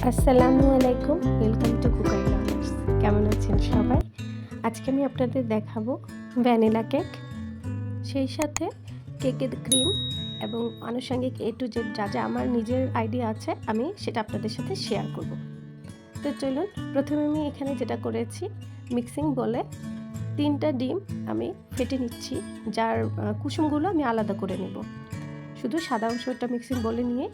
আসসালামু আলাইকুম, welcome to cookery learners. কেমন আছেন সবাই? আজকে আমি আপনাদের দেখাবো ভ্যানিলা কেক, সেই সাথে কেকের ক্রিম এবং আনুষঙ্গিক A to Z যা যা আমার নিজের আইডিয়া আছে আমি সেটা আপনাদের সাথে শেয়ার করব। তো চলুন, প্রথমে আমি এখানে যেটা করেছি, মিক্সিং বলে 3টা ডিম আমি ফেটে নিচ্ছি, যার কুসুমগুলো আমি আলাদা করে নেব। শুধু সাদা অংশটা মিক্সিং বলে নিয়ে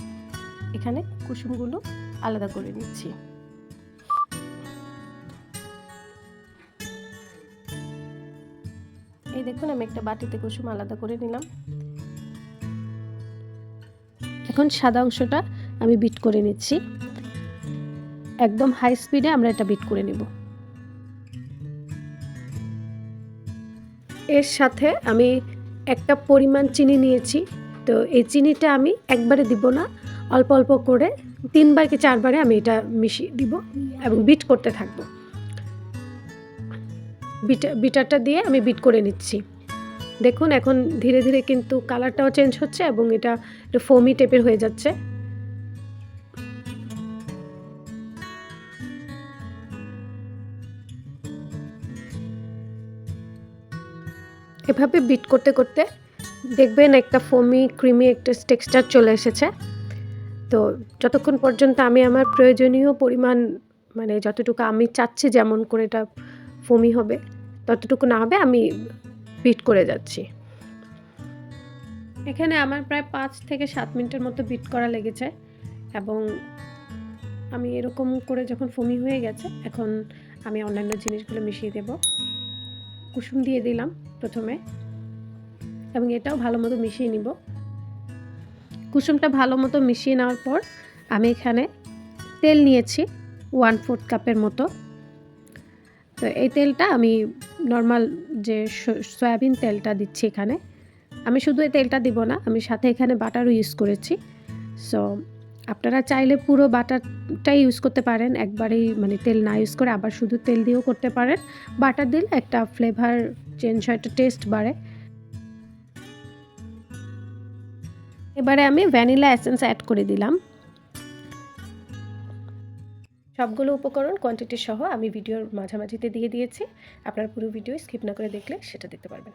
এখানে কুসুমগুলো আলাদা করে নিচ্ছি। এই দেখুন, আমি একটা বাটিতে কুসুম আলাদা করে নিলাম। এখন সাদা অংশটা আমি বিট করে নিচ্ছি। একদম হাই স্পিডে আমরা এটা বিট করে নেব। এর সাথে আমি একটা পরিমাণ চিনি নিয়েছি। তো এই চিনিটা আমি একবারে দিব না, অল্প অল্প করে 3বার কি 4বারে আমি এটা মিশিয়ে দিব এবং বিট করতে থাকব। বিটারটা দিয়ে আমি বিট করে নিচ্ছি। দেখুন, এখন ধীরে ধীরে কিন্তু কালারটাও চেঞ্জ হচ্ছে এবং এটা ফোমি টাইপের হয়ে যাচ্ছে। এভাবে বিট করতে করতে দেখবেন একটা ফোমি ক্রিমি একটা টেক্সচার চলে এসেছে। তো যতক্ষণ পর্যন্ত আমি আমার প্রয়োজনীয় পরিমাণ, মানে যতটুকু আমি চাচ্ছি যেমন করে এটা ফোমি হবে, ততটুকু না হবে আমি বিট করে যাচ্ছি। এখানে আমার প্রায় 5 থেকে 7 মিনিটের মতো বিট করা লেগেছে এবং আমি এরকম করে যখন ফোমি হয়ে গেছে, এখন আমি অন্যান্য জিনিসগুলো মিশিয়ে দেব। কুসুম দিয়ে দিলাম প্রথমে এবং এটাও ভালো মতো মিশিয়ে নিব। কুসুমটা ভালো মতো মিশিয়ে নেওয়ার পর আমি এখানে তেল নিয়েছি 1/4 কাপের মতো। তো এই তেলটা আমি নর্মাল যে সয়াবিন তেলটা দিচ্ছি এখানে। আমি শুধু এই তেলটা দিব না, আমি সাথে এখানে বাটারও ইউজ করেছি। সো আপনারা চাইলে পুরো বাটারটাই ইউজ করতে পারেন, একবারেই মানে তেল না ইউজ করে আবার শুধু তেল দিয়েও করতে পারেন। বাটার দিলে একটা ফ্লেভার চেঞ্জ হয়, একটা টেস্ট বাড়ে। এবারে আমি ভ্যানিলা এসেন্স অ্যাড করে দিলাম। সবগুলো উপকরণ কোয়ান্টিটি সহ আমি ভিডিওর মাঝামাঝিতে দিয়ে দিয়েছি। আপনার পুরো ভিডিও স্কিপ না করে দেখলে সেটা দেখতে পারবেন।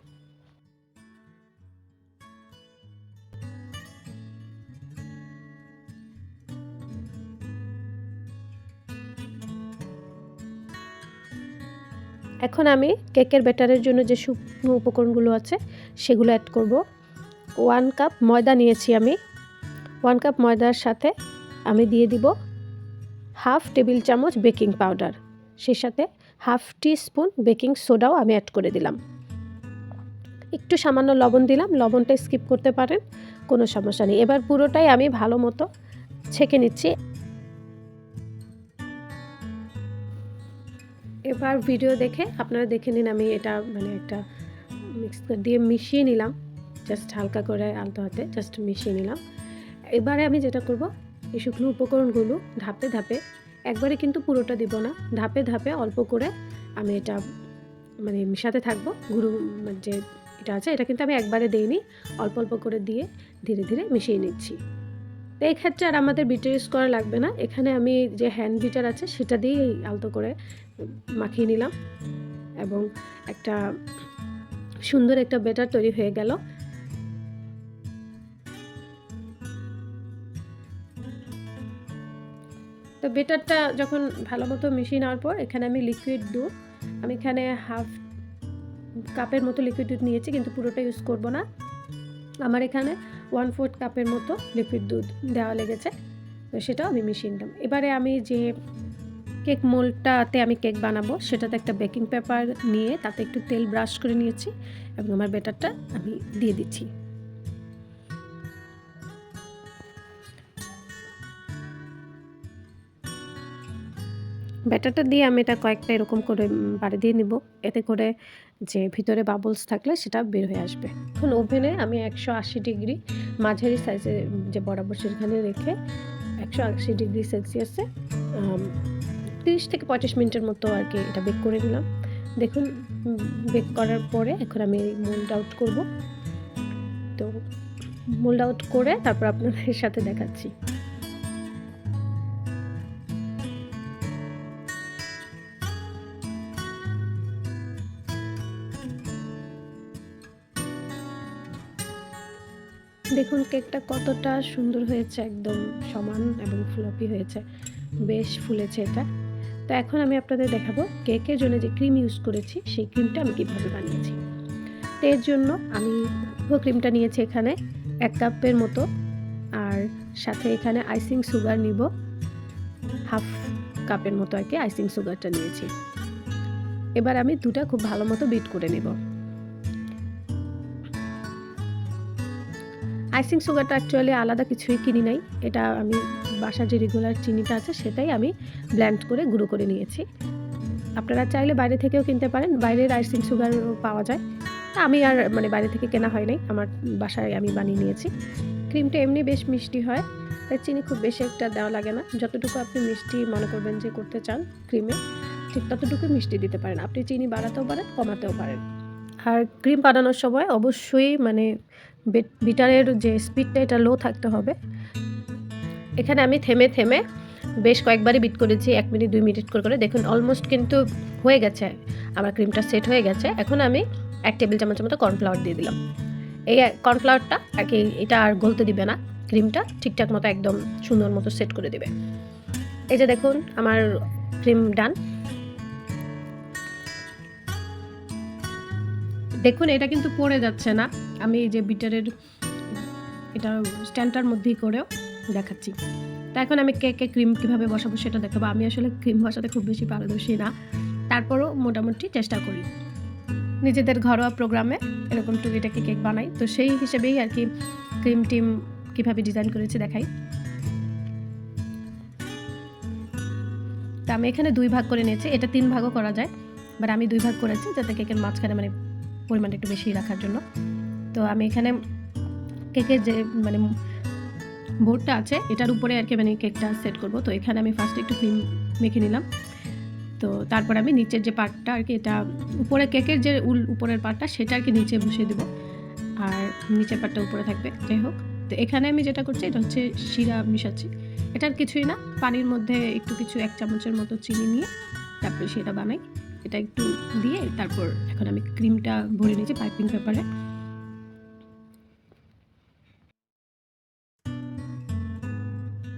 এখন আমি কেকের ব্যাটারের জন্য যে শুকনো উপকরণগুলো আছে সেগুলো অ্যাড করব। 1 কাপ ময়দা নিয়েছি আমি। 1 কাপ ময়দার সাথে আমি দিয়ে দিব হাফ টেবিল চামচ বেকিং পাউডার, সেই সাথে হাফ টিস্পুন বেকিং সোডাও আমি অ্যাড করে দিলাম। একটু সামান্য লবণ দিলাম, লবণটা স্কিপ করতে পারেন, কোনো সমস্যা নেই। এবার পুরোটাই আমি ভালো মতো ছেঁকে নিচ্ছি। এবার ভিডিও দেখে আপনারা দেখে নিন, আমি এটা মানে একটা মিক্স দিয়ে মিশিয়ে নিলাম, জাস্ট হালকা করে আলতো হাতে জাস্ট মিশিয়ে নিলাম। এবারে আমি যেটা করব, এই শুকনো উপকরণগুলো ধাপে ধাপে, একবারে কিন্তু পুরোটা দিব না, ধাপে ধাপে অল্প করে আমি এটা মানে মিশাতে থাকবো। গুঁড়ো যে এটা আছে এটা কিন্তু আমি একবারে দিইনি, অল্প অল্প করে দিয়ে ধীরে ধীরে মিশিয়ে নিচ্ছি। তো এই ক্ষেত্রে আর আমাদের বিটার ইউজ করা লাগবে না, এখানে আমি যে হ্যান্ড বিটার আছে সেটা দিয়েই আলতো করে মাখিয়ে নিলাম এবং একটা সুন্দর একটা ব্যাটার তৈরি হয়ে গেল। তো ব্যাটারটা যখন ভালো মতো মিশিয়ে নেওয়ার পর এখানে আমি লিকুইড দুধ, আমি এখানে হাফ কাপের মতো লিকুইড দুধ নিয়েছি, কিন্তু পুরোটা ইউজ করব না। আমার এখানে 1/4 কাপের মতো লিকুইড দুধ দেওয়া লেগেছে, তো সেটাও আমি মিশিয়ে নিলাম। এবারে আমি যে কেক মোল্ডটাতে আমি কেক বানাবো সেটাতে একটা বেকিং পেপার নিয়ে তাতে একটু তেল ব্রাশ করে নিয়েছি এবং আমার ব্যাটারটা আমি দিয়ে দিচ্ছি। ব্যাটারটা দিয়ে আমি এটা কয়েকটা এরকম করে বাড়ি দিয়ে নিব, এতে করে যে ভিতরে বাবলস থাকলে সেটা বের হয়ে আসবে। এখন ওভেনে আমি 180 ডিগ্রি মাঝারি সাইজে যে বরাবর সেখানে রেখে 180 ডিগ্রি সেলসিয়াসে 30 থেকে 35 মিনিটের মতো আর কি এটা বেক করে নিলাম। দেখুন, বেক করার পরে এখন আমি মোল্ড আউট করব। তো মোল্ড আউট করে তারপর আপনাদের সাথে দেখাচ্ছি। দেখুন কেকটা কতটা সুন্দর হয়েছে, একদম সমান এবং ফ্লপি হয়েছে, বেশ ফুলেছে এটা। তো এখন আমি আপনাদের দেখাবো কেকের জন্য যে ক্রিম ইউজ করেছি সেই ক্রিমটা আমি কীভাবে বানিয়েছি। তো এর জন্য আমি পুরো ক্রিমটা নিয়েছি এখানে 1 কাপের মতো, আর সাথে এখানে আইসিং সুগার নিব হাফ কাপের মতো আর কি, আইসিং সুগারটা নিয়েছি। এবার আমি দুটা খুব ভালো মতো বিট করে নেব। আইসিং সুগারটা অ্যাকচুয়ালি আলাদা কিছুই কিনি নাই, এটা আমি বাসার যে রেগুলার চিনিটা আছে সেটাই আমি ব্লেন্ড করে গুঁড়ো করে নিয়েছি। আপনারা চাইলে বাইরে থেকেও কিনতে পারেন, বাইরের আইসিং সুগার পাওয়া যায়। আমি আর বাইরে থেকে কেনা হয় নাই, আমার বাসায় আমি বানিয়ে নিয়েছি। ক্রিমটা এমনি বেশ মিষ্টি হয়, তাই চিনি খুব বেশি একটা দেওয়া লাগে না। যতটুকু আপনি মিষ্টি মনে করবেন যে করতে চান ক্রিমে, ঠিক ততটুকু মিষ্টি দিতে পারেন। আপনি চিনি বাড়াতেও পারেন, কমাতেও পারেন। আর ক্রিম বানানোর সময় অবশ্যই বিটারের যে স্পিডটা এটা লো থাকতে হবে। এখানে আমি থেমে থেমে বেশ কয়েকবারই বিট করেছি, 1 মিনিট 2 মিনিট করে দেখুন অলমোস্ট কিন্তু হয়ে গেছে, আমার ক্রিমটা সেট হয়ে গেছে। এখন আমি 1 টেবিল চামচের মতো কর্নফ্লাওয়ার দিয়ে দিলাম। এই কর্নফ্লাওয়ারটা আর কি এটা আর গলতে দিবে না, ক্রিমটা ঠিকঠাক মতো একদম সুন্দর মতো সেট করে দিবে। এই যে দেখুন আমার ক্রিম ডান। দেখুন এটা কিন্তু পড়ে যাচ্ছে না, আমি এই যে বিটারের এটা স্ট্যান্ডটার মধ্যেই করেও দেখাচ্ছি। তা এখন আমি কেকে ক্রিম কীভাবে বসাবো সেটা দেখাবো। আমি আসলে ক্রিম বসাতে খুব বেশি পারদর্শী না, তারপরও মোটামুটি চেষ্টা করি নিজেদের ঘরোয়া প্রোগ্রামে এরকম টুকিটাকি কেক বানাই। তো সেই হিসেবেই আর কি ক্রিম টিম কীভাবে ডিজাইন করেছি দেখাই। তা আমি এখানে 2 ভাগ করে নিয়েছি, এটা 3 ভাগও করা যায়, বাট আমি 2 ভাগ করেছি যাতে কেকের মাঝখানে পরিমাণটা একটু বেশি রাখার জন্য। তো আমি এখানে কেকের যে বোর্ডটা আছে এটার উপরে আর কি কেকটা সেট করব। তো এখানে আমি ফার্স্টে একটু ক্রিম মেখে নিলাম। তো তারপর আমি নিচের যে পার্টটা আর কি এটা উপরে কেকের যে উপরের পার্টটা সেটা আর কি নিচে বসিয়ে দেবো, আর নিচের পার্টটা উপরে থাকবে। যাই হোক, তো এখানে আমি যেটা করছি এটা হচ্ছে শিরা মিশাচ্ছি। এটার কিছুই না, পানির মধ্যে একটু কিছু 1 চামচের মতো চিনি নিয়ে তারপরে সেটা বানাই। এটা একটু দিয়ে তারপর এখন আমি ক্রিমটা ভরে নিয়েছি পাইপিং পেপারে।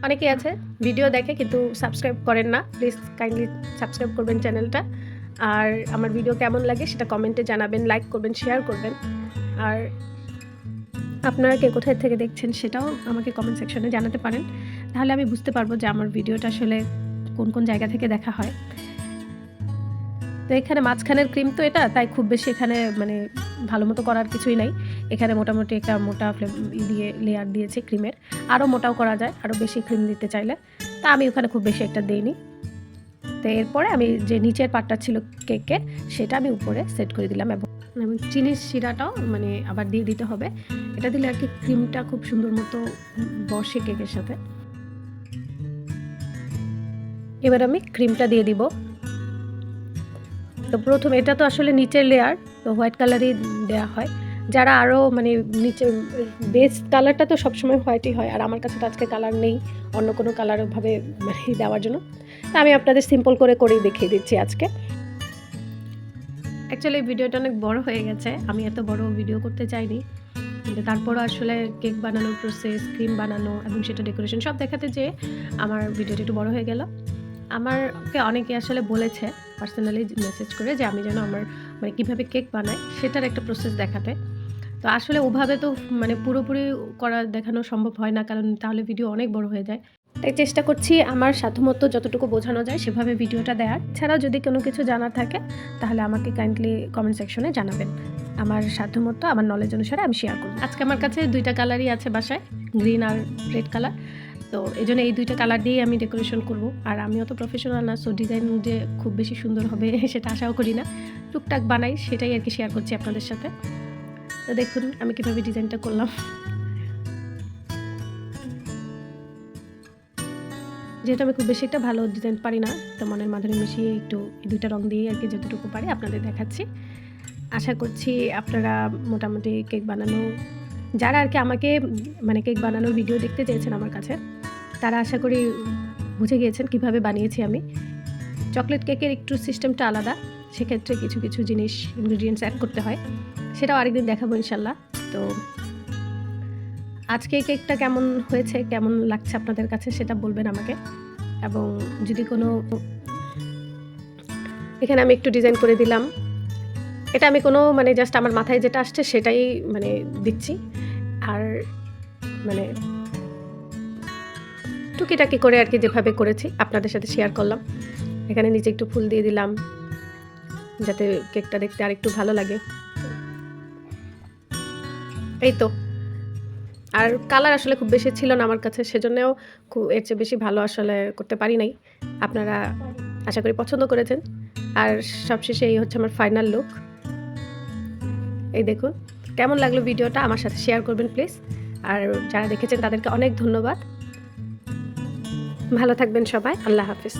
অনেকেই আছে ভিডিও দেখে কিন্তু সাবস্ক্রাইব করেন না, প্লিজ কাইন্ডলি সাবস্ক্রাইব করবেন চ্যানেলটা। আর আমার ভিডিও কেমন লাগে সেটা কমেন্টে জানাবেন, লাইক করবেন, শেয়ার করবেন। আর আপনারা কে কোথায় থেকে দেখছেন সেটাও আমাকে কমেন্ট সেকশনে জানাতে পারেন, তাহলে আমি বুঝতে পারবো যে আমার ভিডিওটা আসলে কোন কোন জায়গা থেকে দেখা হয়। তো এখানে মাঝখানের ক্রিম তো এটা, তাই খুব বেশি এখানে ভালো মতো করার কিছুই নাই। এখানে মোটামুটি একটা মোটা দিয়ে লেয়ার দিয়েছি ক্রিমের, আরও মোটাও করা যায় আরও বেশি ক্রিম দিতে চাইলে। তা আমি ওখানে খুব বেশি একটা দিইনি। তো এরপরে আমি যে নিচের পার্টটা ছিল কেকের সেটা আমি উপরে সেট করে দিলাম, এবং চিনির শিরাটাও আবার দিয়ে দিতে হবে। এটা দিলে আর কি ক্রিমটা খুব সুন্দর মতো বসে কেকের সাথে। এবার আমি ক্রিমটা দিয়ে দিব। তো প্রথম এটা তো আসলে নিচের লেয়ার, তো হোয়াইট কালারই দেওয়া হয়। যারা আরও নিচে বেস কালারটা তো সবসময় হোয়াইটই হয়, আর আমার কাছে তো আজকে কালার নেই অন্য কোনো কালারভাবে দেওয়ার জন্য, তা আমি আপনাদের সিম্পল করেই দেখিয়ে দিচ্ছি আজকে। অ্যাকচুয়ালি ভিডিওটা অনেক বড় হয়ে গেছে, আমি এত বড় ভিডিও করতে চাইনি, কিন্তু তারপরও আসলে কেক বানানোর প্রসেস, ক্রিম বানানো এবং সেটা ডেকোরেশন সব দেখাতে যেয়ে আমার ভিডিওটা একটু বড় হয়ে গেল। আমাকে অনেকে আসলে বলেছে পার্সোনালি মেসেজ করে যে আমি যেন আমার কীভাবে কেক বানাই সেটার একটা প্রসেস দেখাতে। তো আসলে ওভাবে তো পুরোপুরি দেখানো সম্ভব হয় না, কারণ তাহলে ভিডিও অনেক বড় হয়ে যায়। তাই চেষ্টা করছি আমার সাধ্যমতো যতটুকু বোঝানো যায় সেভাবে ভিডিওটা দেওয়ার। ছাড়াও যদি কোনো কিছু জানার থাকে তাহলে আমাকে কাইন্ডলি কমেন্ট সেকশনে জানাবেন, আমার সাধ্যমতো আমার নলেজ অনুসারে আমি শেয়ার করব। আজকে আমার কাছে 2টা কালারই আছে বাসায়, গ্রিন আর রেড কালার। তো এই জন্য এই 2টা কালার দিয়েই আমি ডেকোরেশন করব। আর আমিও তো প্রফেশনাল না, সো ডিজাইন যে খুব বেশি সুন্দর হবে সেটা আশাও করি না, টুকটাক বানাই সেটাই আর কি শেয়ার করছি আপনাদের সাথে। তো দেখুন আমি কীভাবে ডিজাইনটা করলাম। যেহেতু আমি খুব বেশি একটা ভালো ডিজাইন পারি না, তো মনের মাধুরী মিশিয়ে একটু এই 2টা রং দিয়ে আর কি যতটুকু পারি আপনাদের দেখাচ্ছি। আশা করছি আপনারা মোটামুটি কেক বানানো, যারা আর কি আমাকে কেক বানানোর ভিডিও দেখতে চেয়েছেন আমার কাছে, তারা আশা করি বুঝে গিয়েছেন কিভাবে বানিয়েছি আমি। চকলেট কেকের একটু সিস্টেমটা আলাদা, সেক্ষেত্রে কিছু কিছু জিনিস ইনগ্রিডিয়েন্টস অ্যাড করতে হয়, সেটাও আরেকদিন দেখাবো ইনশাল্লাহ। তো আজকে কেকটা কেমন হয়েছে, কেমন লাগছে আপনাদের কাছে সেটা বলবেন আমাকে। এবং যদি কোনো এখানে আমি একটু ডিজাইন করে দিলাম। এটা আমি কোনো মানে জাস্ট আমার মাথায় যেটা আসছে সেটাই মানে দিচ্ছি। আর মানে টুকিটাকি করে আর কি যেভাবে করেছি আপনাদের সাথে শেয়ার করলাম। এখানে নিচে একটু ফুল দিয়ে দিলাম যাতে কেকটা দেখতে আরেকটু ভালো লাগে। এই তো। আর কালার আসলে খুব বেশি ছিল না আমার কাছে, সেজন্যও এর চেয়ে বেশি ভালো আসলে করতে পারি নাই। আপনারা আশা করি পছন্দ করেছেন। আর সবশেষে এই হচ্ছে আমার ফাইনাল লুক। এই দেখুন কেমন লাগলো ভিডিওটা আমার সাথে শেয়ার করবেন প্লিজ। আর যারা দেখেছেন তাদেরকে অনেক ধন্যবাদ। ভালো থাকবেন সবাই। আল্লাহ হাফেজ।